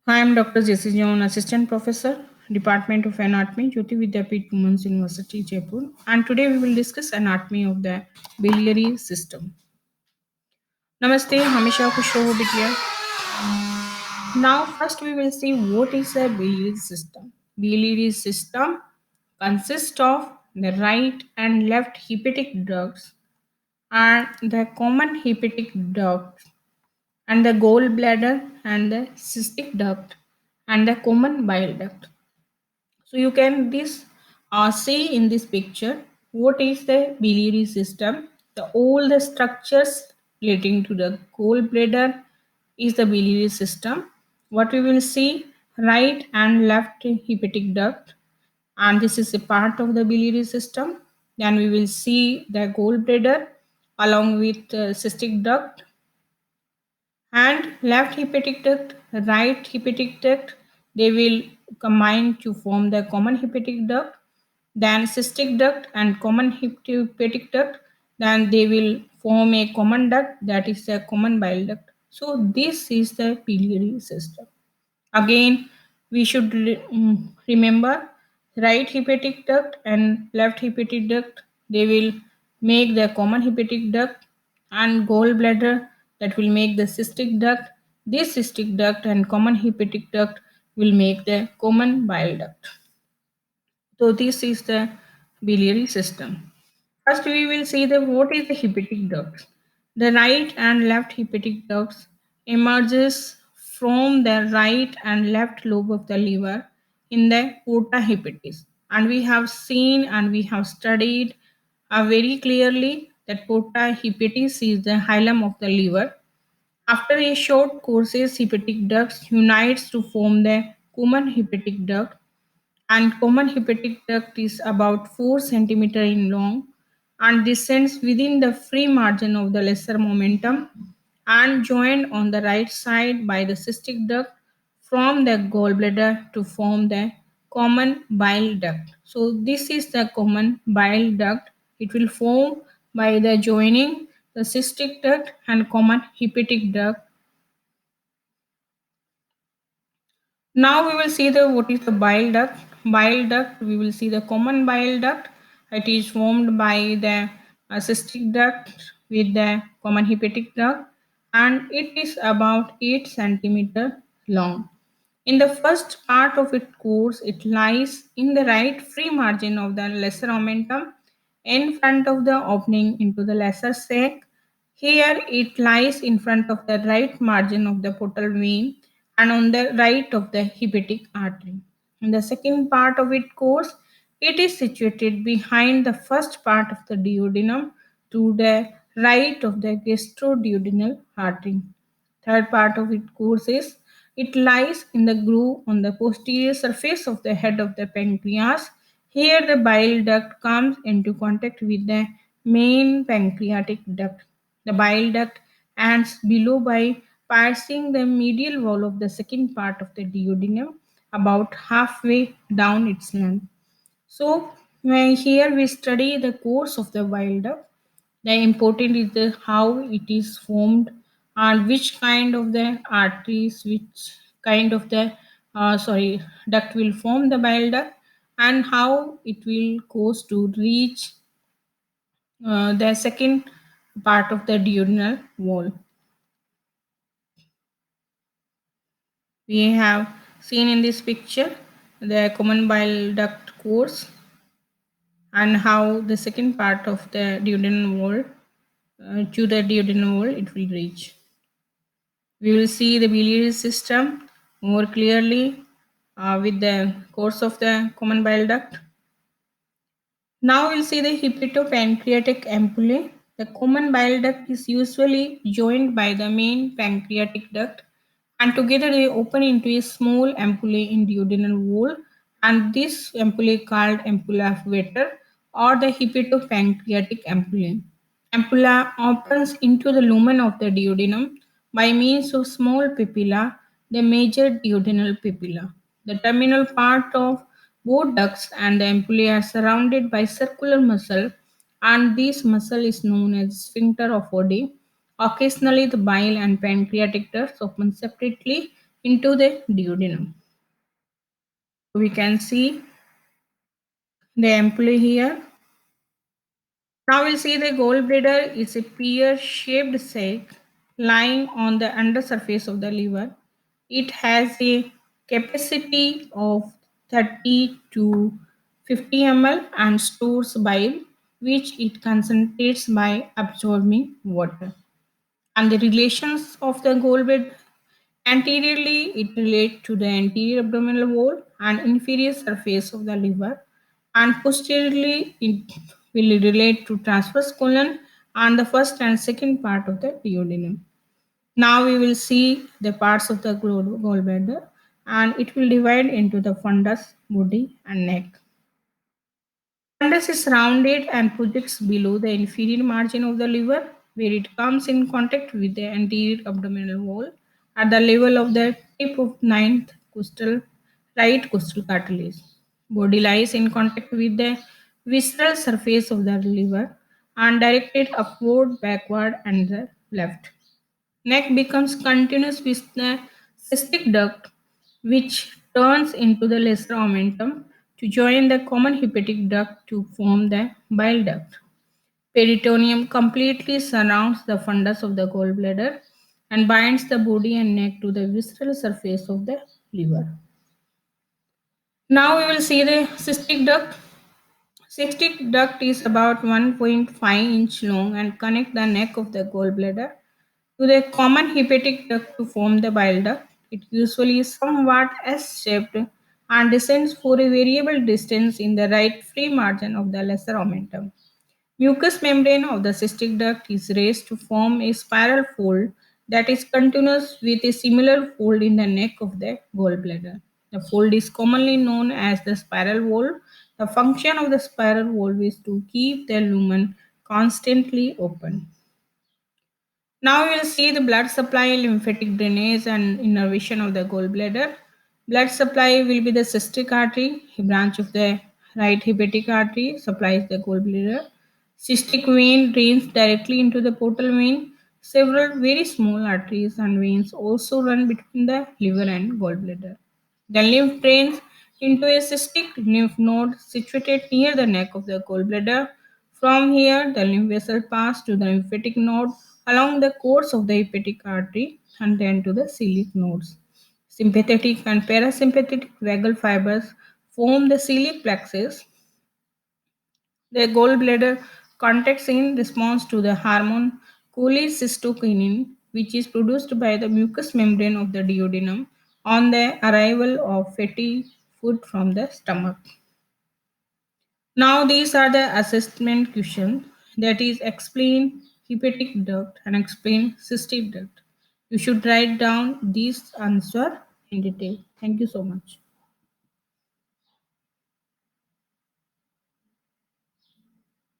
I am Dr. Jessie John, Assistant Professor, Department of Anatomy, Jyoti Vidyapeeth Women's University, Jaipur. And today we will discuss anatomy of the biliary system. Namaste, हमेशा खुश रहो बिटिया. Now, first we will see what is a biliary system. Biliary system consists of the right and left hepatic ducts and the common hepatic duct and the gallbladder and the cystic duct and the common bile duct. So you can this see in this picture what is the biliary system. All the structures relating to the gallbladder is the biliary system. What we will see right and left hepatic duct, and this is a part of the biliary system. Then we will see the gallbladder along with cystic duct and left hepatic duct, right hepatic duct, they will combine to form the common hepatic duct, then cystic duct and common hepatic duct, then they will form a common duct that is a common bile duct. So this is the biliary system. Again, we should remember right hepatic duct and left hepatic duct. They will make the common hepatic duct and gallbladder that will make the cystic duct. This cystic duct and common hepatic duct will make the common bile duct. So this is the biliary system. First, we will see the what is the hepatic ducts. The right and left hepatic ducts emerges from the right and left lobe of the liver in the porta hepatis, and we have seen and we have studied very clearly that porta hepatis is the hilum of the liver. After a short courses, hepatic ducts unites to form the common hepatic duct, and common hepatic duct is about 4 centimeter in long and descends within the free margin of the lesser momentum and joined on the right side by the cystic duct from the gallbladder to form the common bile duct. So this is the common bile duct. It will form by the joining the cystic duct and common hepatic duct. Now we will see the what is the bile duct. Bile duct, we will see the common bile duct. It is formed by the cystic duct with the common hepatic duct, and it is about 8 centimeter long. In the first part of its course, it lies in the right free margin of the lesser omentum in front of the opening into the lesser sac. Here it lies in front of the right margin of the portal vein and on the right of the hepatic artery. In the second part of its course, it is situated behind the first part of the duodenum to the right of the gastroduodenal artery. Third part of its course is it lies in the groove on the posterior surface of the head of the pancreas. Here the bile duct comes into contact with the main pancreatic duct. The bile duct ends below by piercing the medial wall of the second part of the duodenum about halfway down its length. So here we study the course of the bile duct. The important is the how it is formed and which kind of the arteries, which kind of the duct will form the bile duct, and how it will goes to reach the second part of the duodenal wall. We have seen in this picture the common bile duct course and how the second part of the duodenal wall to the duodenal wall it will reach. We will see the biliary system more clearly with the course of the common bile duct. Now we'll see the hepatopancreatic ampullae. The common bile duct is usually joined by the main pancreatic duct, and together they open into a small ampullae in duodenal wall, and this ampullae called ampulla of Vater or the hepatopancreatic ampullae. Ampulla opens into the lumen of the duodenum by means of small papilla, the major duodenal papilla. The terminal part of both ducts and the ampullae are surrounded by circular muscle, and this muscle is known as sphincter of Oddi. Occasionally, the bile and pancreatic ducts open separately into the duodenum. We can see the ampulla here. Now we'll see the gallbladder is a pear-shaped sac lying on the undersurface of the liver. It has a capacity of 30 to 50 ml and stores bile, which it concentrates by absorbing water. And the relations of the gallbladder: anteriorly, it relates to the anterior abdominal wall and inferior surface of the liver, and posteriorly, it will relate to transverse colon and the first and second part of the duodenum. Now we will see the parts of the gallbladder, and it will divide into the fundus, body, and neck. Fundus is rounded and projects below the inferior margin of the liver, where it comes in contact with the anterior abdominal wall at the level of the tip of ninth costal, right costal cartilage. Body lies in contact with the visceral surface of the liver and directed upward, backward, and the left. Neck becomes continuous with the cystic duct, which turns into the lesser omentum to join the common hepatic duct to form the bile duct. Peritoneum completely surrounds the fundus of the gallbladder and binds the body and neck to the visceral surface of the liver. Now we will see the cystic duct. Cystic duct is about 1.5-inch long and connect the neck of the gallbladder to the common hepatic duct to form the bile duct. It usually is somewhat S-shaped and descends for a variable distance in the right free margin of the lesser omentum. Mucous membrane of the cystic duct is raised to form a spiral fold that is continuous with a similar fold in the neck of the gallbladder. The fold is commonly known as the spiral valve. The function of the spiral valve is to keep the lumen constantly open. Now we will see the blood supply, lymphatic drainage, and innervation of the gallbladder. Blood supply will be the cystic artery, a branch of the right hepatic artery, supplies the gallbladder. Cystic vein drains directly into the portal vein. Several very small arteries and veins also run between the liver and gallbladder. The lymph drains into a cystic lymph node situated near the neck of the gallbladder. From here, the lymph vessel passes to the lymphatic node along the course of the hepatic artery and then to the celiac nodes. Sympathetic and parasympathetic vagal fibers form the celiac plexus. The gallbladder contracts in response to the hormone cholecystokinin, which is produced by the mucous membrane of the duodenum on the arrival of fatty food from the stomach. Now these are the assessment questions, that is explain hepatic duct and explain cystic duct. You should write down these answer in detail. Thank you so much.